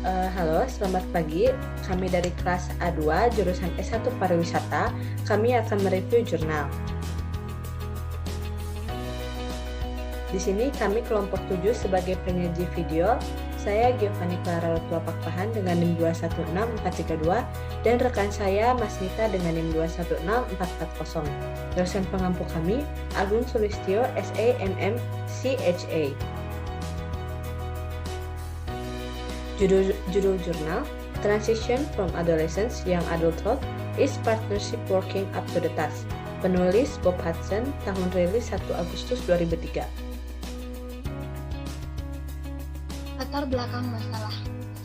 Halo, selamat pagi. Kami dari kelas A2, jurusan S1 Pariwisata. Kami akan mereview jurnal. Di sini kami kelompok 7 sebagai penyaji video. Saya Giovanni Clara Letua Pakpahan dengan NIM 216432 dan rekan saya Mas Nita dengan NIM 216440. Dosen pengampu kami Agung Sulistyo, SAMM, CHA. Judul jurnal, Transition from Adolescence Young Adulthood is Partnership Working Up to the Task. Penulis Bob Hudson, tahun rilis 1 Agustus 2003. Latar belakang masalah.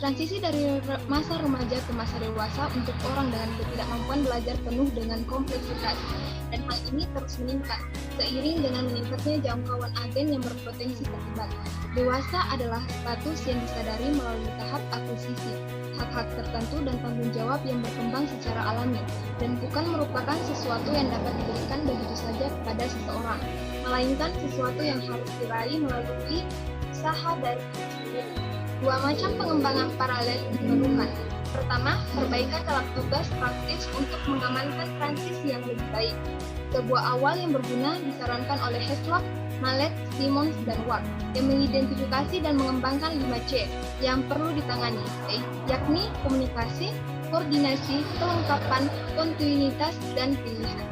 Transisi dari masa remaja ke masa dewasa untuk orang dengan ketidakmampuan belajar penuh dengan kompleksitas, dan hal ini terus meningkat seiring dengan meningkatnya jangkauan agen yang berpotensi terlibat. Dewasa adalah status yang disadari melalui tahap akuisisi, hak-hak tertentu dan tanggung jawab yang berkembang secara alami, dan bukan merupakan sesuatu yang dapat diberikan begitu saja kepada seseorang, melainkan sesuatu yang harus diraih melalui usaha dari diri sendiri. Dua macam pengembangan paralel diperlukan. Pertama, perbaikan dalam tugas praktis untuk mengamankan transisi yang lebih baik. Sebuah awal yang berguna disarankan oleh Heslop, Mallet, Simmons, dan Ward yang mengidentifikasi dan mengembangkan 5C yang perlu ditangani, yakni komunikasi, koordinasi, kelengkapan, kontinuitas, dan pilihan.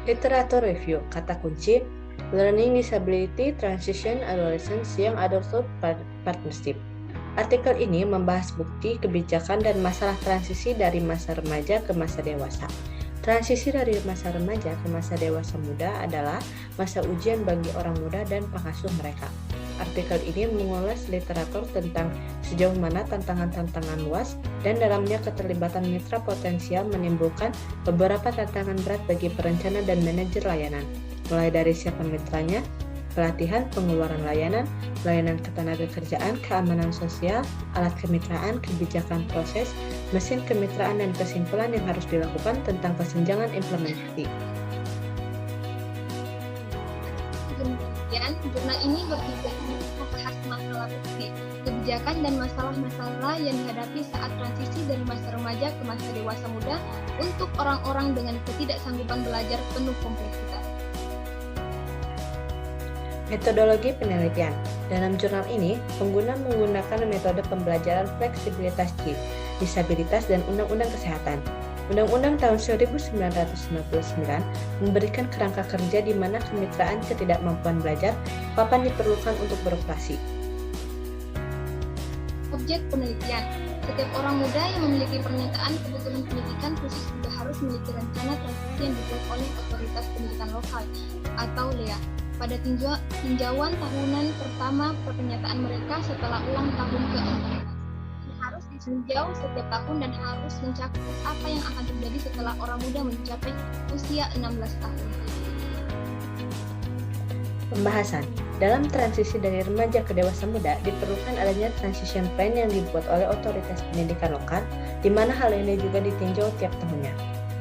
Literatur review, kata kunci, Learning Disability Transition Adolescence Young Adulthood Partnership. Artikel ini membahas bukti, kebijakan, dan masalah transisi dari masa remaja ke masa dewasa. Transisi dari masa remaja ke masa dewasa muda adalah masa ujian bagi orang muda dan pengasuh mereka. Artikel ini mengulas literatur tentang sejauh mana tantangan-tantangan luas dan dalamnya keterlibatan mitra potensial menimbulkan beberapa tantangan berat bagi perencana dan manajer layanan, mulai dari siapa mitranya, pelatihan, pengeluaran layanan ketenagakerjaan, keamanan sosial, alat kemitraan, kebijakan proses, mesin kemitraan, dan kesimpulan yang harus dilakukan tentang kesenjangan implementasi. Kemudian, jurnal ini bertujuan untuk membahas masalah bukti, kebijakan, dan masalah-masalah yang dihadapi saat transisi dari masa remaja ke masa dewasa muda untuk orang-orang dengan ketidaksanggupan belajar penuh kompleksitas. Metodologi penelitian. Dalam jurnal ini, pengguna menggunakan metode pembelajaran fleksibilitas G, disabilitas, dan Undang-Undang Kesehatan. Undang-Undang tahun 1999 memberikan kerangka kerja di mana kemitraan ketidakmampuan belajar kapan diperlukan untuk beroperasi. Objek penelitian. Setiap orang muda yang memiliki pernyataan kebutuhan pendidikan khusus juga harus memiliki rencana transisi yang dibuat oleh Otoritas Pendidikan Lokal atau LEA. Pada tinjauan tahunan pertama pernyataan mereka setelah ulang tahun ke-14. Harus ditinjau setiap tahun dan harus mencakup apa yang akan terjadi setelah orang muda mencapai usia 16 tahun. Pembahasan. Dalam transisi dari remaja ke dewasa muda, diperlukan adanya transition plan yang dibuat oleh Otoritas Pendidikan Lokal, di mana hal ini juga ditinjau tiap tahunnya.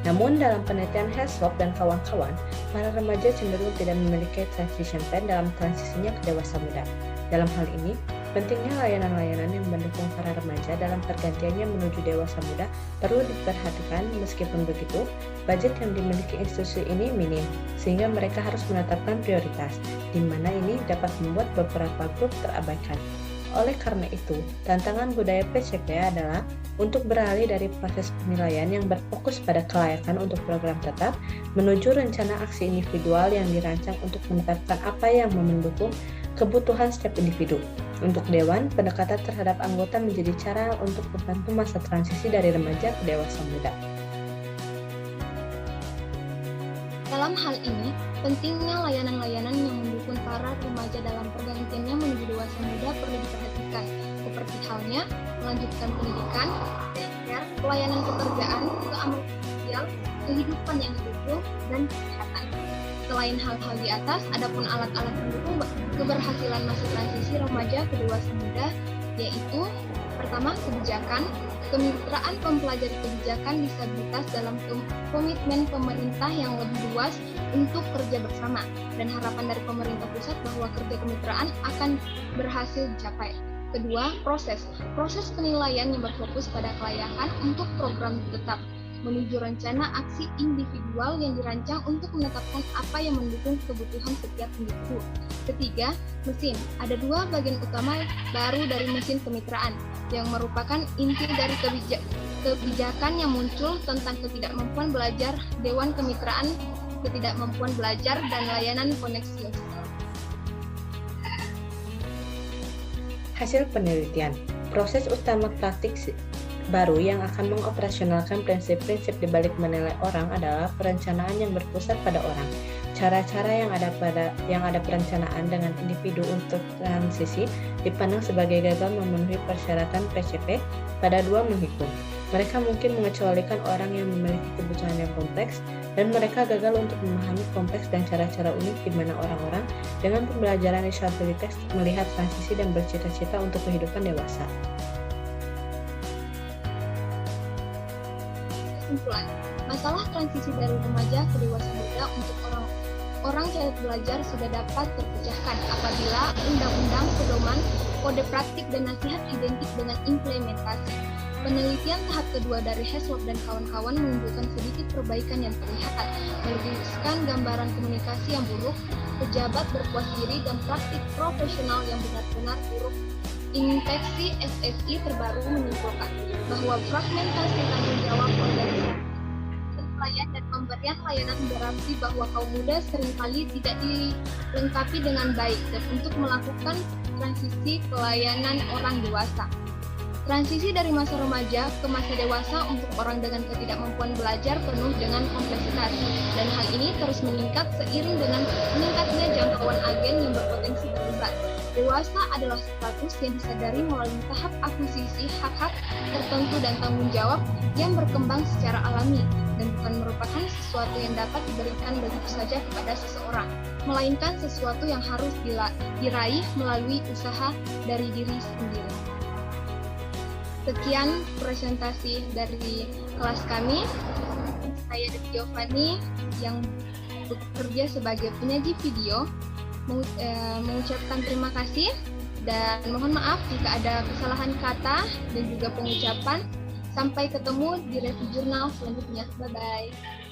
Namun, dalam penelitian Heslop dan kawan-kawan, para remaja cenderung tidak memiliki transition plan dalam transisinya ke dewasa muda. Dalam hal ini, pentingnya layanan-layanan yang mendukung para remaja dalam pergantiannya menuju dewasa muda perlu diperhatikan. Meskipun begitu, budget yang dimiliki institusi ini minim, sehingga mereka harus menetapkan prioritas, di mana ini dapat membuat beberapa grup terabaikan. Oleh karena itu, tantangan budaya PCP adalah untuk beralih dari proses penilaian yang berfokus pada kelayakan untuk program tetap menuju rencana aksi individual yang dirancang untuk menetapkan apa yang mendukung kebutuhan setiap individu. Untuk Dewan, pendekatan terhadap anggota menjadi cara untuk membantu masa transisi dari remaja ke dewasa muda. Dalam hal ini, pentingnya layanan-layanan yang mendukung para remaja dalam pergantiannya menuju dewasa muda perlu diperhatikan, seperti halnya melanjutkan pendidikan, care, pelayanan pekerjaan, keamanan sosial, kehidupan yang didukung, dan kesehatan. Selain hal-hal di atas, adapun alat-alat pendukung keberhasilan masa transisi remaja ke dewasa muda, yaitu pertama, kebijakan, kemitraan mempelajari kebijakan disabilitas dalam komitmen pemerintah yang lebih luas untuk kerja bersama, dan harapan dari pemerintah pusat bahwa kerja kemitraan akan berhasil dicapai. Kedua, proses. Proses penilaian yang berfokus pada kelayakan untuk program tetap, menuju rencana aksi individual yang dirancang untuk menetapkan apa yang mendukung kebutuhan setiap individu. Ketiga, mesin. Ada dua bagian utama baru dari mesin kemitraan, yang merupakan inti dari kebijakan yang muncul tentang ketidakmampuan belajar, Dewan Kemitraan, ketidakmampuan belajar, dan layanan koneksi. Hasil penelitian, proses utama praktik baru yang akan mengoperasionalkan prinsip-prinsip di balik menilai orang adalah perencanaan yang berpusat pada orang. Cara-cara yang ada perencanaan dengan individu untuk transisi dipandang sebagai gagal memenuhi persyaratan PCP pada dua menghitung. Mereka mungkin mengecualikan orang yang memiliki kebutuhan yang kompleks, dan mereka gagal untuk memahami kompleks dan cara-cara unik di mana orang-orang dengan pembelajaran disabilitas melihat transisi dan bercita-cita untuk kehidupan dewasa. Kesimpulan, masalah transisi dari remaja ke dewasa muda untuk orang cacat belajar sudah dapat terpecahkan apabila undang-undang, pedoman, kode praktik, dan nasihat identik dengan implementasi. Penelitian tahap kedua dari Heslop dan kawan-kawan menunjukkan sedikit perbaikan yang terlihat, meluruskan gambaran komunikasi yang buruk, pejabat berpuas diri, dan praktik profesional yang benar-benar buruk. Inspeksi SSI terbaru menyimpulkan bahwa fragmentasi tanggung jawab organisasi, penilaian dan pemberian layanan berarti bahwa kaum muda seringkali tidak dilengkapi dengan baik dan untuk melakukan transisi pelayanan orang dewasa. Transisi dari masa remaja ke masa dewasa untuk orang dengan ketidakmampuan belajar penuh dengan kompleksitas, dan hal ini terus meningkat seiring dengan meningkatnya jangkauan agen yang berpotensi terlibat. Dewasa adalah status yang disadari melalui tahap akuisisi hak-hak tertentu dan tanggung jawab yang berkembang secara alami, dan bukan merupakan sesuatu yang dapat diberikan begitu saja kepada seseorang, melainkan sesuatu yang harus diraih melalui usaha dari diri sendiri. Sekian presentasi dari kelas kami. Saya Devi Giovanni yang bekerja sebagai penyaji video mengucapkan terima kasih dan mohon maaf jika ada kesalahan kata dan juga pengucapan. Sampai ketemu di review jurnal selanjutnya. Bye-bye.